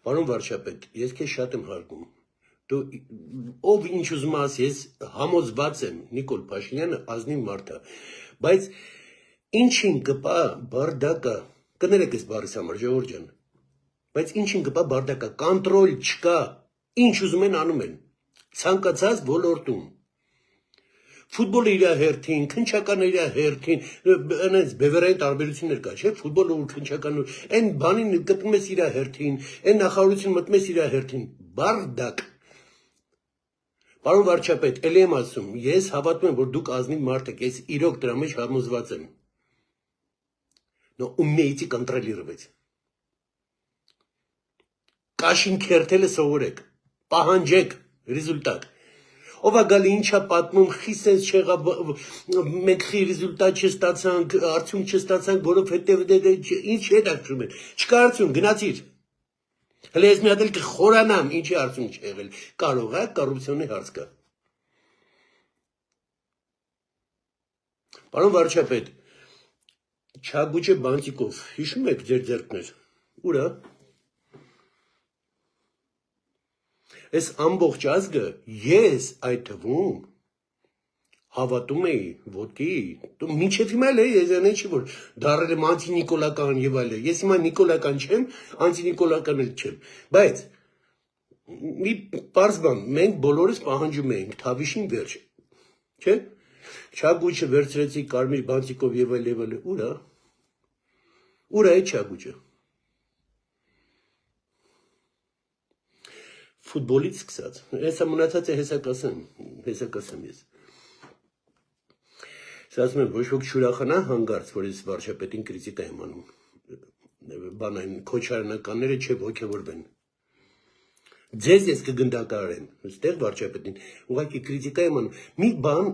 Պարոն վարչապետ, ես քեզ շատ եմ հարգում։ Դու ով ինչ ուզում ասի, ես համոզված եմ, Նիկոլ Փաշինյանը ազնիվ մարդ է, բայց ինչին կպա բարդակը, կներեք այս բառից համար, ժողովուրդ ջան, բայց ինչին կպա բարդակը, կոնտրոլ չկա, ինչ ուզում են անում են, ցանկացած ոլորտում։ Ֆուտբոլը իր հերթին, քնչականը իր հերթին, այնպես բևեռային տարբերություններ կա, չէ՞, ֆուտբոլը ու քնչականը, այն բանին գտնում ես իր հերթին, այն նախարարություն մտնում ես իր հերթին, բարդակ։ Պարոն վարչապետ, ելի եմ ասում, ես հավատում եմ, որ դուք ազնիվ մարդ եք, ես իրոք դրա մեջ համոզված եմ։ Но умейте контролировать։ Կաշին քերթելը սովորեք, պահանջեք ռեզուլտատ։ Ով է գալի ինչա պատմում, խիսես չեղավ, մենք խի ռեզուլտատ չստացանք, արդյունք չստացանք, որովհետև ինչ հետաքրքրում է։ Չկա արդյունք, գնացիր։ Հələ ես մի հատ էլ կխորանամ, ինչի արդյունք չի եղել։ Կարող է կոռուպցիոնի հարց կա։ Պարոն վարչապետ, Չագուչե Բանտիկով, հիշում եք ձեր ձեռքներ, ուր է։ Այս ամբողջ ազգը, ես այդ թվում հավատում էի ոտքի, մինչև հիմա էլ ես այն չի, որ դարել եմ անտինիկոլական եւ այլը, ես հիմա նիկոլական չեմ, անտինիկոլական էլ չեմ, բայց մի պարզ բան, մենք բոլորս պահանջում էինք Թավիշին վերջ, չէ՞, Չագուչը վերցրեցի Կարմիր Բանտիկով եւ այլը, ուր է Չագուչը։ Ֆուտբոլից սկսած, հեսա մնացած է հեսակասեմ ես։ Ասում եմ, ոչ ոք չուրախանա հանգարց, որ ես վարչապետին կրիտիկա եմ անում, բան այն քոչարանականները չէ ոգևորվեն։ Ձեզ ես կգնդակարեմ, ստեղ վարչապետին, ուղղակի կրիտիկա եմ անում, մի բան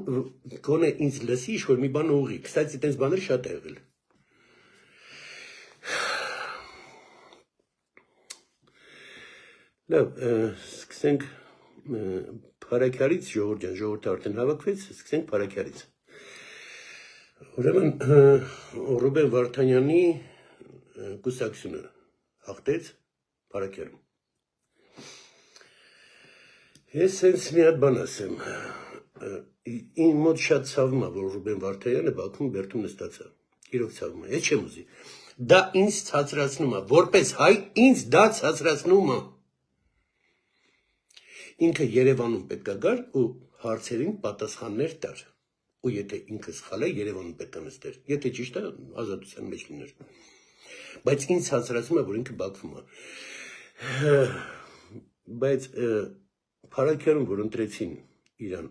գոնե ինձ լսի, ինչ-որ մի բան ուղղի, կստացի տենց բաներ շատ է եղել։ Լավ, սկսենք Փարաքյարից, ժողովուրդ ջան, ժողովուրդը արդեն հավաքվեց, սկսենք Փարաքյարից։ Ուրեմն Ռուբեն Վարդանյանի կուսակցությունը հաղթեց Փարաքյարում։ Ես հենց մի հատ բան ասեմ, իմ մոտ շատ ցավում է, որ Ռուբեն Վարդանյանը Բաքվում բերդում նստած է, իրոք ցավում է, ես չեմ ուզի, դա ինձ ցածրացնում է, որպես հայ ինձ դա ցածրացնում է, ինքը Երևանում պետք է գար ու հարցերին պատասխաններ տար, ու եթե ինքը սխալ է, Երևանում պետք է նստեր, եթե ճիշտ է, ազատության մեջ լիներ, բայց ինձ ցածրացնում է, որ ինքը Բաքվում է, բայց Փարաքյարում, որ ընտրեցին իրան,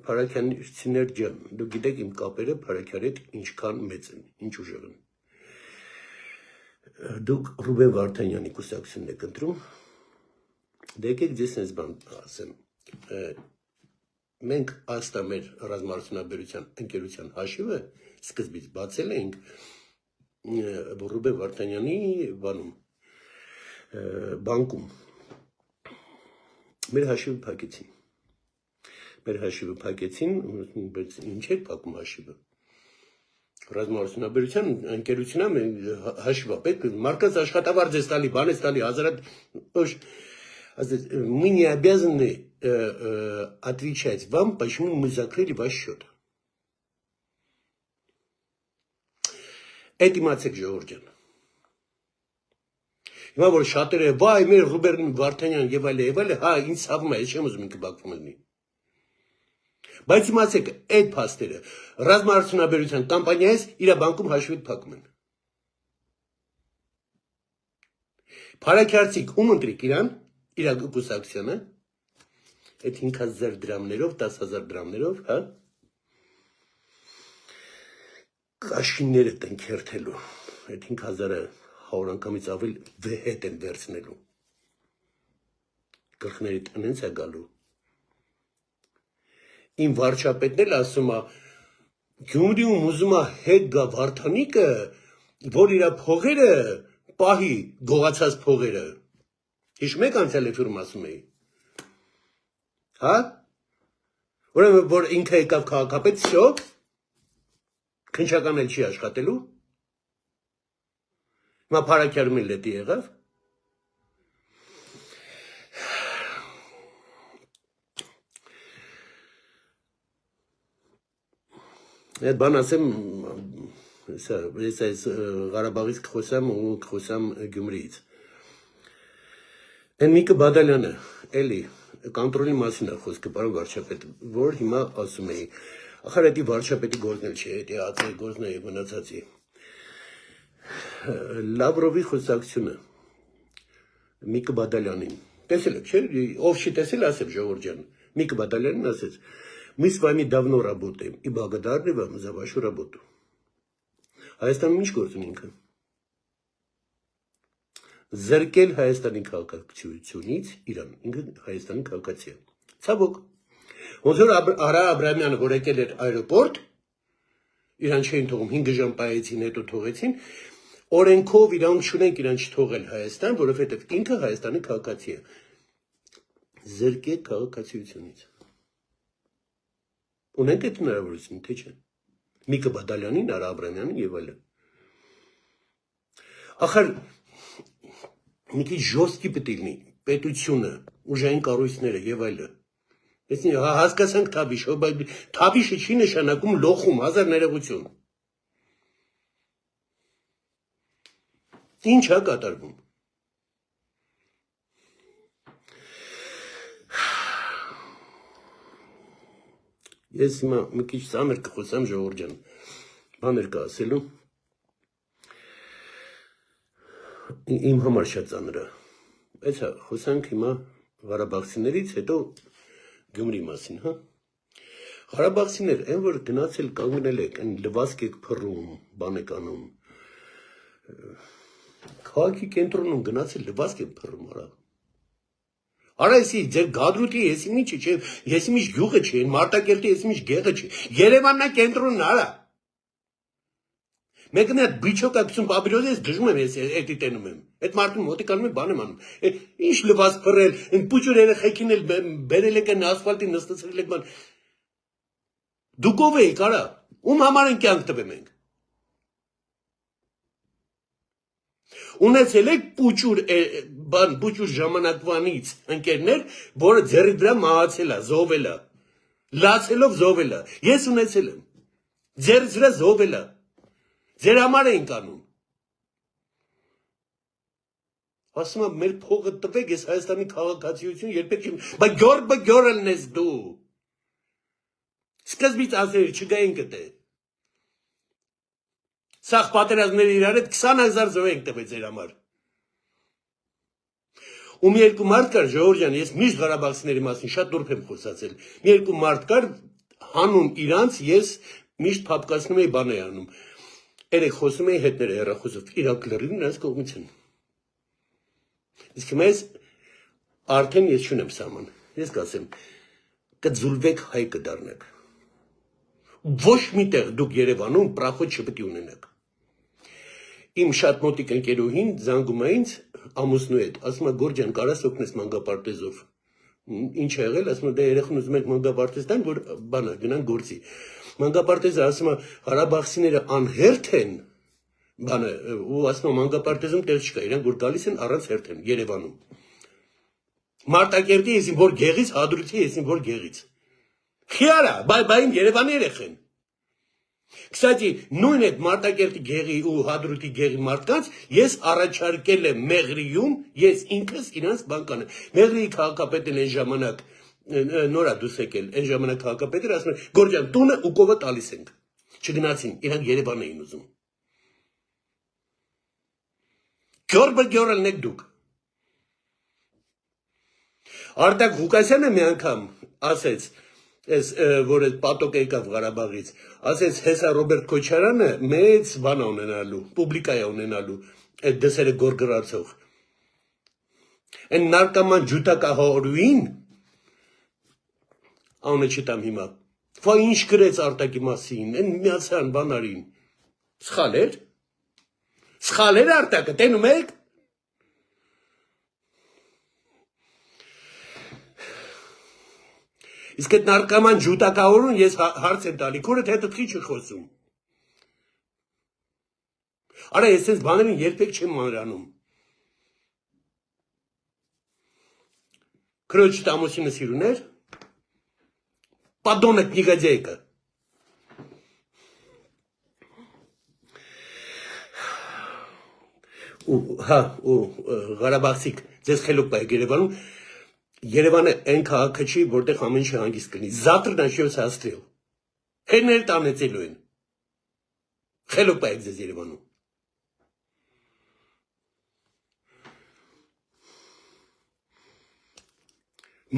Փարաքյանցիներ ջան, դուք գիտեք իմ կապերը Փարաքյարի հետ ինչքան մեծ են, ինչ ուժեղ են։ Դուք Ռուբեն Վարդանյանի կուսակցությունն եք ընտրում, դե եկեք ձեզ այս բան ասեմ, մենք աստա մեր ռազմարտունաբերության ընկերության հաշիվը սկզբից բացել էինք Ռուբեն Վարդանյանի բանկում, մեր հաշիվը փակեցին, բայց ինչ է փակում հաշիվը։ Ռազմարտունաբերության ընկերությունն հաշիվը պետք է մարկած աշխատավարձ է տալի, բան է տալի, հազարատ мы не обязаны отвечать вам, почему мы закрыли ваш счет. Это իմացեք ժողովուրդ ջան։ Հիմա որ շատերը վայ մեր Ռուբեն Վարդանյան եւ այլը, հա ինձ ցավում է, ես չեմ ուզում ինքը Բաքվում լինի։ Բայց իմացեք, այդ փաստերը ռազմարտունաբերության կամպանիայից իր բանկում հաշվի փակում են։ Փարաքյարցիք ում ընտրիկ իրան, իր կուսակցությունը, այդ 5000 դրամներով, 10000 դրամներով, հա։ Կաշինները տենք հերթելու, այդ 5000-ը 100 անգամից ավել վեհետ են վերցնելու, գլխներիդ ընենց է գալու, իմ վարչապետն էլ ասում է, Գյումրիում ուզում է հետ գա Վարդանիկը, որ իր փողերը պահի, գողացած փողերը, հիշում եք անցյալ էֆիրում ասում էի, հա, ուրեմն որ ինքը եկավ քաղաքապետ, շո, քնչական էլ չի աշխատելու, հիմա Փարաքյարում էլ դետի եղավ, Այդ բան ասեմ, ես այս Ղարաբաղից կխոսամ ու կխոսամ Գյումրիից։ Այն Միկը Բադալյանը, էլի, կոնտրոլի մասին է խոսքը, պարոն վարչապետ, որ հիմա ասում էի, ախր էդի վարչապետի գործն էլ չէ, էդի ածի գործն է մնացածի։ Լավրովի խոսակցությունը Միկը Բադալյանին, տեսել եք, չէ՞, ով չի տեսել, ասեմ ժողովուրդ ջան, Мика Бадалянин ասեց, мы с вами давно работаем и благодарны вам за вашу работу։ Հայաստանում ինչ գործ ունի ինքը։ Զրկել Հայաստանի քաղաքացիությունից Իրան, ինքը Հայաստանի քաղաքացի է։ Ցավոք։ Ոնց որ Արա Աբրամյանը որ եկել էր այրոպորտ, իրան չէին թողում 5 ժամ պայեցին, հետո թողեցին, օրենքով իրանք չունենք իրան չթողել Հայաստան, որովհետև ինքը Հայաստանի քաղաքացի է։ Զրկել քաղաքացիությունից։ Ունենք այդ հնարավորություն, թե չէ։ Միկը Բադալյանին, Արա Աբրամյանին եւ այլն։ Ախր մի քիչ ժոստի պետք է լինի պետությունը, ուժային կառույցները եւ այլն։ Ես հասկացանք թաբիշ, բայց թաբիշը չի նշանակում լոխում, հազար ներողություն։ Ինչ է կատարվում։ Ես հիմա մի քիչ ծանր կխոսամ ժողովուրդ ջան, բաներ կա ասելու։ Իմ համար շատ ծանր է։ Բայց խոսանք հիմա Ղարաբաղցիներից, հետո Գյումրի մասին, հա։ Ղարաբաղցիներ, այն որ գնացել կանգնել եք, այն լվասկ եք փռում, բան եք անում։ Քաղաքի կենտրոնում գնացել լվասկ եք փռում, արա։ Արա էսի ձեր գադրուտի էսի ինչի չէ, էսի ինչ գյուղը չէ, Մարտակերտի էսի ինչ գեղը չէ։ Երևանն է կենտրոնն, արա։ Մեկն է բիչոկակցում պաբիրոզես դժում եմ ես էդի տենում եմ։ Այդ մարդուն մոտիկանում եմ բան եմ անում։ Ինչ լվաս փռել, այն պուճուր երեխեքին էլ բերել եք այն ասֆալտի նստացրել եք բան։ Դուք ով եք, արա։ Ում համար են կյանք տվեմ ենք։ Ունեցել եք պուճուր ժամանակվանից ընկերներ, որը ձեռի դրա մահացել է, զոհվել է։ Լացելով զոհվել է։ Ես ունեցել եմ։ Ձեռից վրա զոհվել է։ Ձեր համար էինք անում։ Ասում եմ, մեր փողը տվեք, ես Հայաստանի քաղաքացիություն երբեք չեմ, բայց գյորն ես դու։ Սկզբից ասել չգային կտե։ Սաղ պատերազմների իրար հետ 20,000 զոհ ենք տվել ձեր համար։ Ու մի երկու մարդ կար, ժողովուրդ ջան, ես միշտ Ղարաբաղցիների մասին շատ դուրս եմ խոսացել։ Մի երկու մարդ կար, հանուն իրանց ես միշտ փապկացնում էի բան էի անում։ Երեք խոսում էի հետները հեռախոսով, Իրաք լրիվ նրանց կողմից են։ Իսկ մեզ արդեն ես չունեմ սահման։ Ես կասեմ, կձուլվեք հայ կդառնաք։ Ոչ միտեղ դուք Երևանում պրախոտ չպետք է ունենաք։ Իմ շատ մոտիկ ընկերուհին զանգում է ինձ ամուսնու հետ, ասում է Գորջան, կարաս օգնես մանկապարտեզով։ Ինչ է եղել, ասում է դե երեխան ուզում եք մանկապարտեզ տան, որ բանը գնան գործի։ Մանկապարտեզը ասում է հարաբաղցիները անհերթ են, բանը ու ասում է մանկապարտեզում տեղ չկա, իրանք որ գալիս են առանց հերթ են Երևանում։ Մարտակերտի եսին որ գեղից, Հադրութի եսին որ գեղից։ Խիարա, բայ Երևանի երեխեն։ Կստати, նույն այդ Մարտակերտի գեղի ու Հադրութի գեղի մարդկանց ես առաջարկել եմ Մեղրիում, ես ինքս իրանց բան կանեմ։ Մեղրիի քաղաքապետն այն ժամանակ նորա դուս եկել, այն ժամանակ քաղաքապետը ասում է Գորջան, տունը ու կովը տալիս ենք։ Չգնացին, իրանք Երևան էին ուզում։ Գյորն եք դուք։ Արտակ Ղուկասյանը մի անգամ ասեց, ես որ այդ պատոկ եկավ Ղարաբաղից, ասեց հեսա Ռոբերտ Քոչարյանը մեծ բան ունենալու, պուբլիկա է ունենալու, այդ դսերը գորգրացող։ Այն նարկաման ջութակահորուին անունը չտամ հիմա։ Ֆա ինչ գրեց Արտակի մասին, այն միացան բանարին։ Սխալ էր։ Սխալ էր Արտակը, տենում եք։ Իսկ այդ նարկաման ջութակահորուն ես հարց եմ տալի, քորդ հետդ խի չի խոսում։ Արա ես այս բաներին երբեք չեմ մանրանում։ Քրոջիդ ամուսինը սիրուն էր։ Падонок негодяйка։ Հա, ու Ղարաբաղցիք ձեզ խելոք բայ Երևանում Երևանը այն քաղաքը չի, որտեղ ամեն ինչ հանգիստ կլինի։ Завтра начнется обстрел։ Հերներ տանեցելու են։ Խելոք բայ ձեզ Երևանում։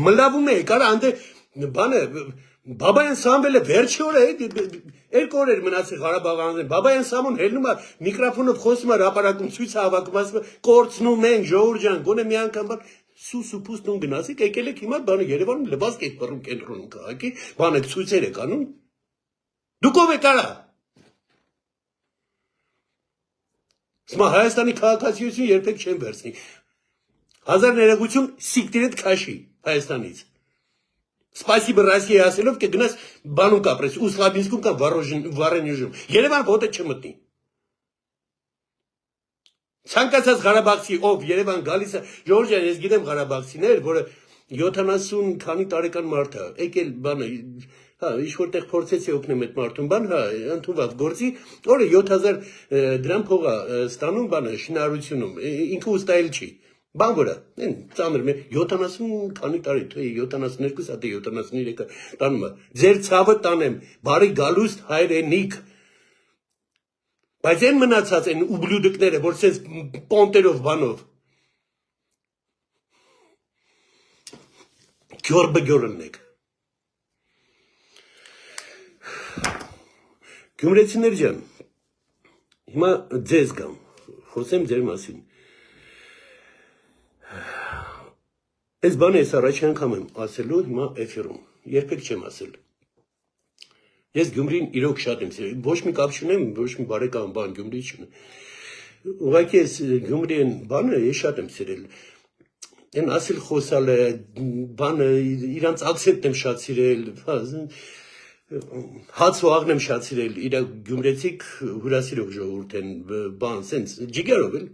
Մլավում է, կարա անդե բանը Բաբայան Սամվելը վերջի օրը երկու օր էր մնացել Ղարաբաղանին։ Բաբայան Սամոն հելնում է միկրոֆոնով խոսում է հապարակում ցույց հավաքում, ասում է կորցնում ենք ժողովուրդ ջան, գոնե մի անգամ բան սուսուփուստուն գնացիք, եկել եք հիմա բանը Երևանում լվացք եք բռնում կենտրոնում քաղաքի, բանը ցույցեր եք անում։ Դուք ով եք արա։ Սմա Հայաստանի քաղաքացիություն երբեք չեն վերցնի։ Հազար ներողություն սիկտիրետ քաշի Հայաստանից։ Спасибо России ասելով կգնաս բանում կապրես, Ուսլաբինսկում կամ Վարենյուժում։ Երևան ոտը չմտնի։ Ցանկացած Ղարաբաղցի, ով Երևան գալիս է, Ժորժ ջան, ես գիտեմ Ղարաբաղցիներ, որը 70 քանի տարեկան մարդ է, եկել բանը, հա, ինչ որտեղ փորձեցի օգնեմ այդ մարդուն, բան, հա, ընդունված գործի, օրը 7000 դրամ փող է ստանում, բանը, շինարարությունում, ինքը ուստայել չի։ Բան որը, են ծանր մեր 70 քանի տարի, թե 72 հա թե 73-ը տանում է։ Ձեր ցավը տանեմ, բարի գալուստ հայրենիք։ Բայց այն մնացած են ուբլյուդիկները, որ sense պոնտերով բանով գյորբգյորն եք։ Գյումրեցիներ ջան, հիմա ձեզ գամ, խոսեմ ձեր մասին։ Այս բանը ես առաջի անգամ եմ ասելու հիմա էֆիրում, երբեք չեմ ասել։ Ես Գյումրին իրոք շատ եմ սիրել, ոչ մի կապ չունեմ, ոչ մի բարեկամ բան Գյումրի չունեմ։ Ուղղակի ես Գյումրիեն բանը ես շատ եմ սիրել։ Այն ասել խոսալը, բանը իրանց ակցենտն եմ շատ սիրել, հաց ու աղն եմ շատ սիրել, իր գյումրեցիք հյուրասիրող ժողովուրդ են, բան, սենց ջիգարով էլ։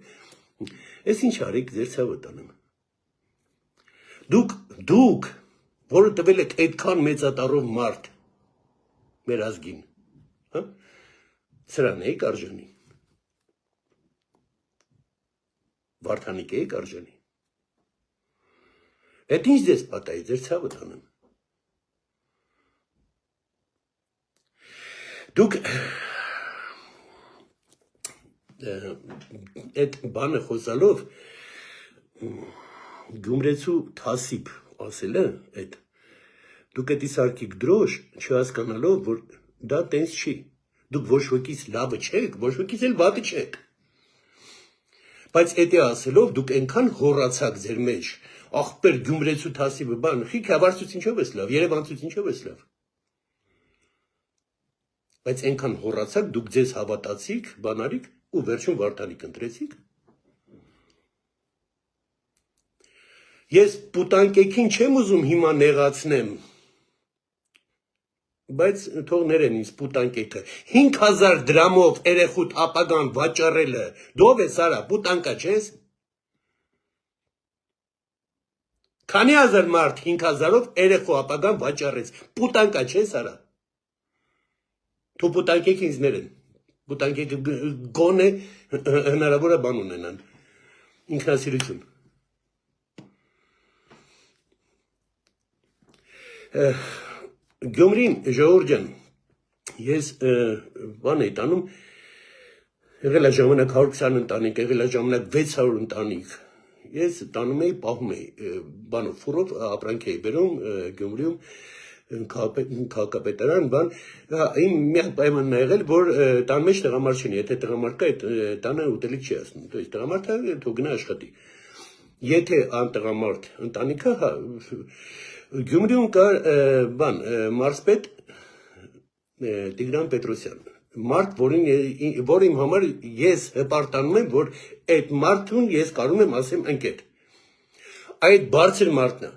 Ես ինչ արիք ձեր ցավը տանեմ։ Դուք, որը տվել եք այդքան մեծատառով մարդ մեր ազգին, հա? Սրան եք արժանի։ Վարդանիկ եք արժանի։ Այդ ինչ ձեզ պատահի, ձեր ցավը տանեմ։ Դուք այդ բանը խոսալով Գյումրեցու թասիբ ասելը այդ դուք էդի սարքիկ դրոշ չհասկանալով որ դա տենց չի դուք ոչ wokis լավը չեք ոչ wokis էլ վատը չեք բայց էդի ասելով դուք այնքան հոռացաք ձեր մեջ ախպեր Գյումրեցու թասիբը բան խիք հավարցուց ինչով էս լավ Երևանցուց ինչով էս լավ բայց այնքան հոռացաք դուք ձեզ հավատացիք բանարիք ու վերջում Վարդանիկ ընտրեցիք Ես պուտանկեքին չեմ ուզում հիմա նեղացնեմ, բայց թող ներեն ինձ պուտանկեքը, 5000 դրամով երեխուտ ապագան վաճառելը, դով ես արա, պուտանկա չես? Քանի հազար մարդ 5000-ով երեխու ապագան վաճառեց, պուտանկա չես արա? Թու պուտանկեքը ինձ ներեն, պուտանկեքը գոն է հնարավոր է բան ունենան, ինքնասիրություն։ Գյումրին ժողովուրդ ջան ես բան էի տանում եղել է ժամանակ 120 ընտանիք եղել է ժամանակ 600 ընտանիք ես տանում էի պահում էի բանով ֆուրով ապրանք էի բերում Գյումրիում քաղաքապետարան բան իմ միակ պայմանն է եղել որ տան մեջ տղամարդ չունի եթե տղամարդ կա այդ տանը ուտելիք չի ասնում то есть տղամարդը թող գնա աշխատի եթե անտղամարդ ընտանիքը հա Գյումրիում կար բան մարզպետ Տիգրան Պետրոսյան մարդ որ իմ համար ես հպարտանում եմ որ այդ մարդուն ես կարող եմ ասեմ ընկետ այդ բարձր մարդն է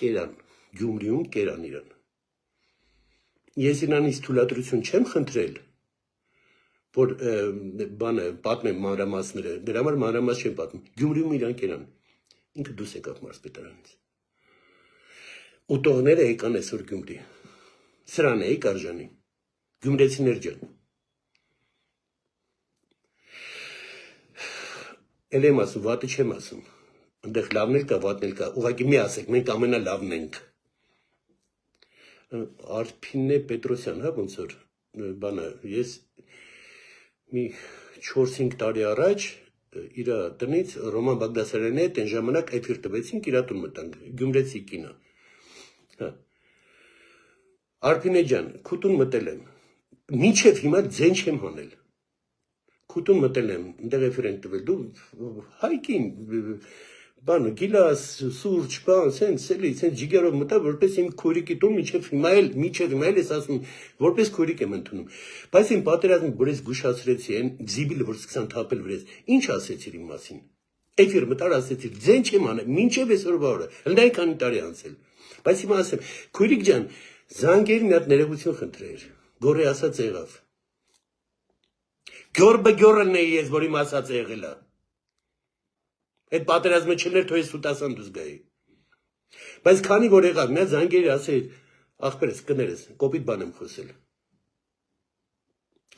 Կերան Գյումրիում Կերան իրան ես իրանից թույլատրություն չեմ խնդրել որ բանը պատմեմ մանրամասները դրա համար մանրամաս չեմ պատմում Գյումրիում իրան Կերան Ինքը դուս եկավ մարզպետարանից։ Ուտողները եկան այսօր Գյումրի։ Սրան էիք արժանի։ Գյումրեցիներ ջան։ Էլ եմ ասում, վատը չեմ ասում։ Այնտեղ լավն էլ կա, վատն էլ կա։ Ուղղակի մի ասեք, մենք ամենալավն ենք։ Արփինե Պետրոսյան, հա, ոնց որ բանը, ես մի 4-5 տարի առաջ իր տնից Ռոման Բաղդասարյանի հետ այն ժամանակ էֆիր տվեցինք, իր տուն մտանք, Գյումրեցի կինը։ Հա։ Արփինե ջան, քուտուն մտել եմ։ Մինչև հիմա ձեն չեմ հանել։ Քուտուն մտել եմ, այնտեղ էֆիր ենք տվել, դու հայկին բանը, գիլաս, սուրճ, բան, սենց ջիգերով մտա, որպես իմ քույրիկի տուն մինչև հիմա էլ ես ասում, որպես քույրիկ եմ ընդունում։ Բայց իմ պատերազմը որես գուշացրեցի, այն զիբիլը, որ սկսան թափել վրես, ինչ ասեցիր իմ մասին։ Էֆիր մտար ասեցիր, ձեն չեմ հանել, մինչև այսօրվա օրը, հենց քանի տարի անցել։ Բայց հիմա ասեմ, քույրիկ ջան, զանգերի մի հատ ներողություն խնդրեր, գորե ասած եղավ։ Գյորն էի ես, որ իմ ասած եղել է։ Այդ պատերազմը չլեր, թող ես սուտասան դուս գայի։ Բայց քանի որ եղավ, նա զանգերի ասել, ախպերս, կներես, կոպիտ բան եմ խոսել։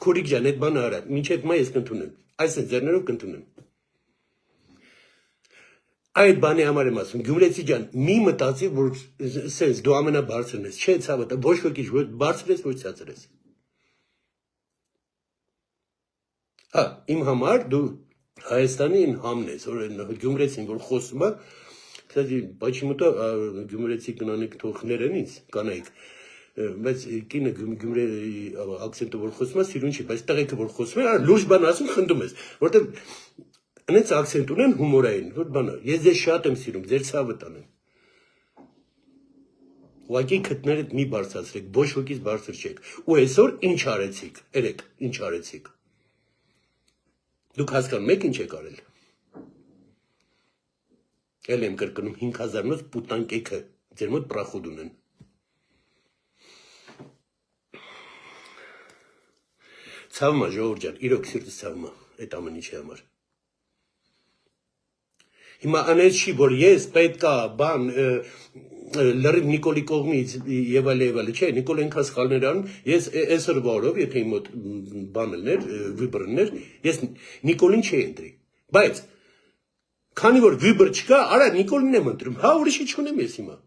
Քուրիկ ջան, այդ բանը արա, մինչև հիմա ես կընդունեմ, այս ձեռներով կընդունեմ։ Այդ բանի համար եմ ասում, Գյումրեցի ջան, մի մտածի, որ սենց դու ամենաբարձրն ես, չէ, ցավը, ոչ ոքի բարձր ես, ոչ ցածր ես։ Հա, իմ համար դու Հայաստանի իմ համն ես, որ Գյումրեցին, որ խոսում է, կստати, почему-то Գյումրեցի կնանեք թողներեն ինձ, կանայք, բայց կինը Գյումրեի ակցենտը որ խոսում է, սիրուն չի, բայց տղեկը որ խոսում է, լուրջ բան ասում, խնդում ես, որտեղ այնց ակցենտ ունեն հումորային, որ բանը, ես ձեզ շատ եմ սիրում, ձեր ցավը տանեմ։ Ուղղակի քթներդ մի բարձրացրեք, ոչ ոքից բարձր չեք։ Ու այսօր ինչ արեցիք, երեք, ինչ արեցիք։ Դուք հասկանում եք ինչ եք արել։ Էլ եմ կրկնում 5000-նոց պուտանկեքը, ձեր մոտ պրախոդ ունեն։ Ցավում է, ժողովուրդ ջան, իրոք սիրտս ցավում է այդ ամեն ինչի համար։ Հիմա անես չի, որ ես պետքա բան լրիվ Նիկոլի կողմից եւ այլ, չէ, Նիկոլ ինքան սխալներ անում, ես այսօր վարով, եթե իմ մոտ բանելներ, վիբրներ, ես Նիկոլին չի ընտրի։ Բայց քանի որ վիբր չկա, արա Նիկոլին եմ ընտրում, հա ուրիշի չունեմ ես հիմա։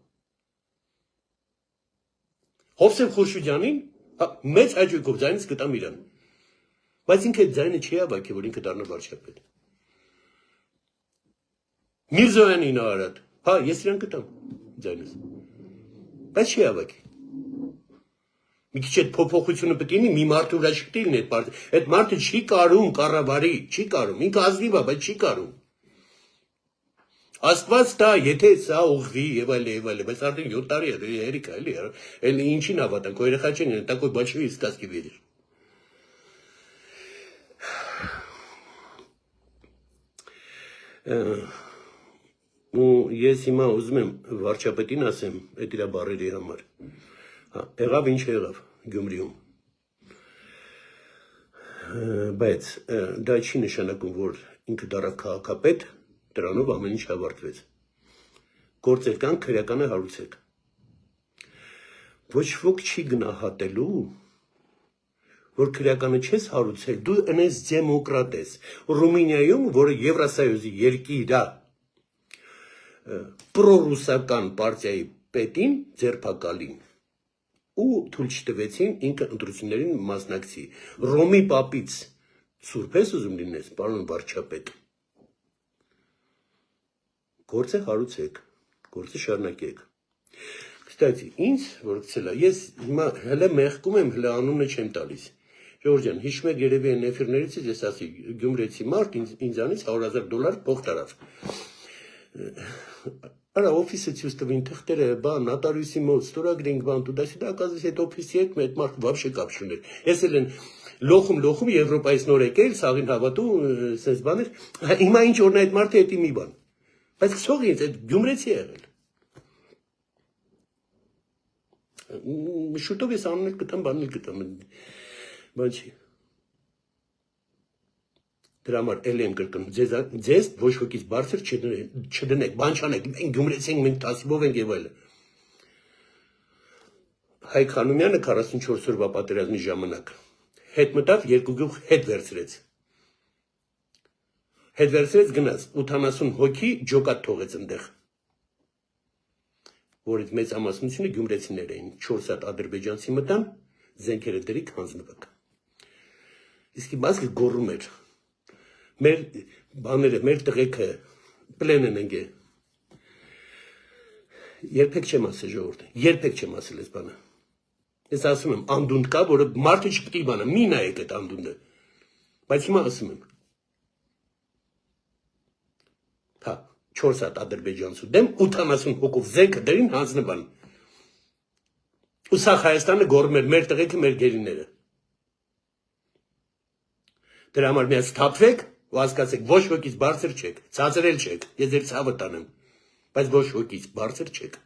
Հովսեփ Խուրշուդյանին, մեծ հաճույքով ձայնից կտամ իրան։ Բայց ինքը այդ ձայնը չի հավաքի, որ ինքը դառնա վարչապետ։ Միրզոյանին արած, հա, ես իրան կտամ ձայնս, բայց չի հավաքի։ Մի քիչ այդ փոփոխությունը պետք է լինի, մի մարդու վրա չի լինի այդ մարդը չի կարում կառավարի, չի կարում, ինքը ազնիվ է, բայց չի կարում։ Աստված տա, եթե սա ուղղվի եւ այլ, բայց արդեն 7 տարի է, հերիք է, էլի ինչին հավատանք, քո երեխա չեն, такой большой из сказки веришь։ Ու ես հիմա ուզում եմ վարչապետին ասեմ այդ իր բառերի համար։ Հա, եղավ ինչ եղավ Գյումրիում։ Բայց դա չի նշանակում, որ ինքը դառավ քաղաքապետ, դրանով ամեն ինչ ավարտվեց։ Գործեր կան, քրեականը հարուցեք։ Ոչ ոք չի գնահատելու, որ քրեականը չես հարուցել, դու ընես դեմոկրատ ես։ Ռումինիայում, որը Եվրասոյուզի երկիր է, պրոռուսական պարտիայի պետին ձերբակալին ու թույլ չտվեցին ինքը ընտրություններին մասնակցի։ Ռոմի պապից սուրբ ես ուզում լինես, պարոն վարչապետ։ Գործը հարուցեք, գործը շարունակեք։ Կստати, ինձ որ գցել է, ես հիմա հələ մեղքում եմ, հələ անունը չեմ տալիս։ Ժողովուրդ ջան, հիշում եք երևի այն էֆիրներից ես ասի Գյումրեցի մարդ ինձանից $100,000 փող տարավ։ Արա օֆիսը ցույց տվին թղթերը, բան, նոտարիուսի մոտ, ստորագրենք, բան, տուդա-սիդա, оказывается, այդ օֆիսի հետ այդ մարդը вообще կապ չուներ։ Ես էլ են լոխում Եվրոպայից նոր եկել, սաղին հավատու, sense բաներ։ Հիմա ինչ օրն այդ մարդը հետի մի բան։ Բայց քսող ինձ այդ Գյումրեցի եղել։ Շուտով ես անունը կտամ, բանել կտամ։ Բան չի։ Դրա համար էլ եմ կրկնում, ձեզ ոչ ոքից բարձր չդնեք, բան չանեք, մենք Գյումրեցի ենք, մենք Տասիբով ենք եւ այլն։ Հայկ Խանոմյանը 44 օրվա պատերազմի ժամանակ հետ մտավ, երկու գյուղ հետ վերցրեց։ հետ վերցրեց գնաց 80 հոգի ջոկատ թողեց այնտեղ, որից մեծ ամասնությունը գյումրեցիներ էին, 4 հատ ադրբեջանցի մտան, զենքերը դրիկ հանձնվեք։ Իսկ մասը գոռում էր, մեր բաները, մեր տղեկը պլեն են ընկել։ Երբեք չեմ ասել ժողովուրդ, երբեք չեմ ասել այս բանը։ Ես ասում եմ, անդունդ կա, որը մարդը չպետք է բանը, մի նայեք այդ անդունդը։ Բայց հիմա ասում եմ։ Հա, 4 հատ ադրբեջանցու դեմ 80 հոգով զենքը դրին հանձնվան։ Ու սա Հայաստանը գոռում էր մեր տղեկը, մեր գերիները։ Դրա համար միած թափվեք ու հասկացեք, ոչ ոքից բարձր չեք, ցածրել չեք, ես ձեր ցավը տանեմ, բայց ոչ ոքից բարձր չեք։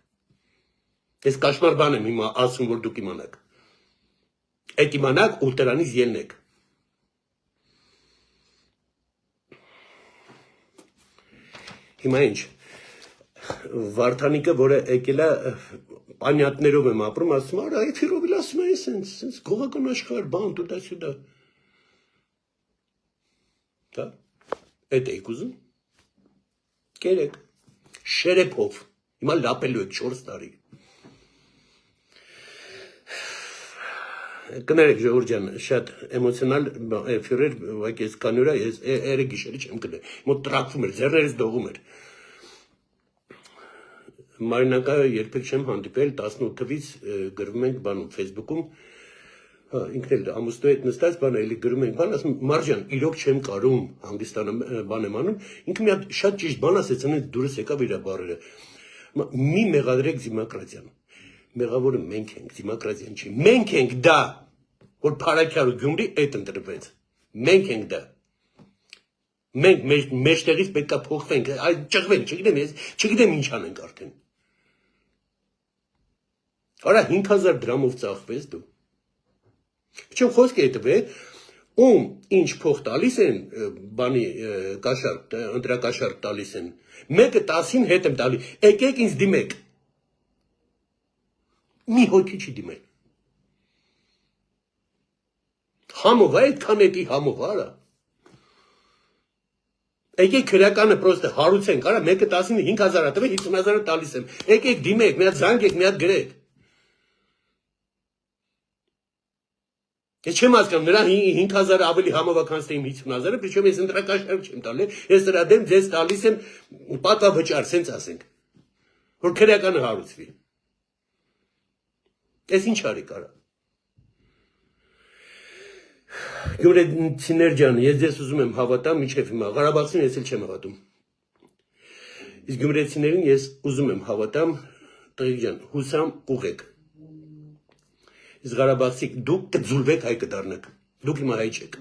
Ես կաշմար բան եմ հիմա ասում, որ դուք իմանաք։ Այդ իմանաք ու դրանից ելնեք։ Հիմա ինչ, Վարդանիկը, որը եկել է պանյատներով եմ ապրում, ասում է, այդ ֆիրովել ասում է, սենց գողական աշխարհ, բան, տուտա սյուտա։ Դա, այդ էիք ուզում, կերեք, շերեփով, հիմա լապելու եք 4 տարի։ Կներեք ժողովուրդ ջան, շատ էմոցիոնալ ֆյուրեր, ուղղակի ես կանյուրա, ես երը գիշերը չեմ կնել, մոտ տրակվում էր, ձեռներս դողում էր։ Մարինակը երբեք չեմ հանդիպել, 18 թվից գրվում ենք բանում Facebook-ում, ինքն էլ ամուսնու հետ նստած բանը էլի գրում ենք, բան ասում Մարջան, իրոք չեմ կարում Հանգստանը բան եմ անում, ինքը մի հատ շատ ճիշտ բան ասեց, այնց դուրս եկավ իր բառերը։ Մի մեղադրեք դեմոկրատիան։ Մեղավորը մենք ենք, դեմոկրատիան չի։ Մենք ենք դա, որ Փարաքյալ ու Գյումրի այդ ընտրվեց։ Մենք ենք դա։ Մենք մեջտեղից պետք է փոխվենք, այ ճղվենք, չգիտեմ ես, չգիտեմ ինչ անենք արդեն։ Արա 5000 դրամով ծախվես դու։ Չեմ խոսք է տվել, ում ինչ փող տալիս են բանի կաշառք, ընտրակաշառք տալիս են։ Մեկը 10-ին հետ եմ տալի։ Եկեք ինձ դիմեք։ Մի հոգի չի դիմել։ Համով այդքան էդի համով արա։ Եկեք քրականը պրոստը հարուցենք, արա մեկը 10-ին 5000-ը տվե 50000-ը տալիս եմ։ Եկեք դիմեք, մի հատ զանգեք, մի հատ գրեք։ Ես չեմ հասկանում, նրա 5000-ը ավելի համովականց թե իմ 50000-ը, причем ես ընտրակաշառք չեմ տալի, ես դրա դեմ ձեզ տալիս եմ պատվավճար, սենց ասենք, որ քրականը հարուցվի։ Ես ինչ արի կարա։ Գյումրեցիներ ջան, ես ձեզ ուզում եմ հավատամ, մինչև հիմա Ղարաբաղցին ես էլ չեմ հավատում։ Իսկ գյումրեցիներին ես ուզում եմ հավատամ, տղեկ ջան, հուսամ ուղեք։ Իսկ Ղարաբաղցի դուք կձուլվեք, հայ կդառնաք։ Դուք հիմա հայ չեք։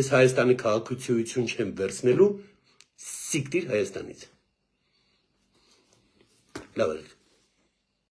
Ես Հայաստանի քաղաքացիություն չեմ վերցնելու, սիկտիր Հայաստանից։ Լավ եք։